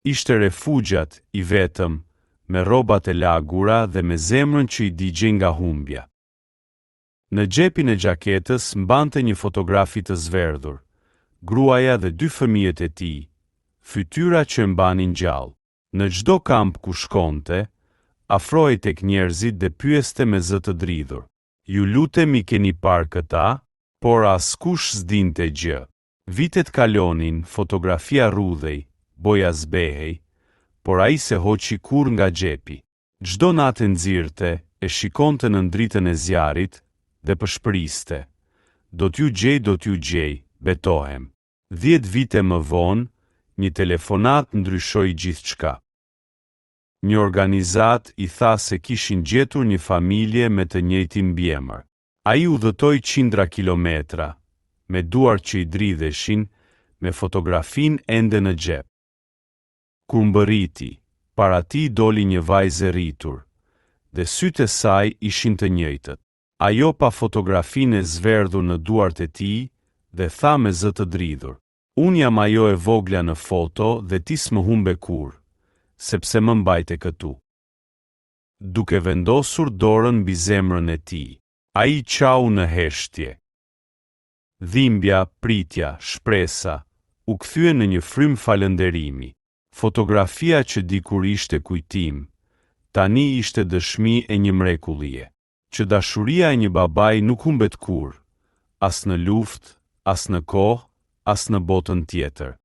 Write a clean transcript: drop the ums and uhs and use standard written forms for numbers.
Ishte refugjat, I vetëm, me rrobat e lagura dhe me zemrën që I digjej nga humbja. Në xhepin e gjaketës mbante një fotografi të zverdhur, gruaja dhe 2 fëmijët e tij, fytyra që mbanin gjallë. Në çdo kamp ku shkonte, afrohej tek njerëzit dhe pyeste me zë të dridhur: "Ju lutemi, keni parë këta?" Por askush s'dinte gjë. Vitet kalonin, fotografia rrudhej, boja zbehej, por ai se hoqi kurrë nga xhepi. Çdo natë nxirrte, e shikonte në dritën e zjarrit dhe përshpëriste: "Do t'ju gjej, betohem." 10 vite më vonë, një telefonat ndryshoi gjithçka. Një organizat I tha se kishin gjetur një familje me të njëjtin mbiemër. Ai udhëtoi qindra kilometra, me duart që I dridheshin, me fotografin ende në xhep. Kur mbërriti, para tij doli një vajzë e rritur, dhe sytë e saj ishin të njëjtët. Ajo pa fotografinë e zverdhur në duart e tij dhe tha me zë të dridhur: "Unë jam ajo e vogla në foto dhe ti s'më humbe kurrë, sepse më mbajte këtu." Duke vendosur dorën mbi zemrën e tij, ai qau në heshtje. Dhimbja, pritja, shpresa u kthyen në një frym falënderimi. Fotografia që dikur ishte kujtim, tani ishte dëshmi e një mrekullie, që dashuria e një babai nuk humbet kurrë, as në luftë, as në kohë, as në botën tjetër.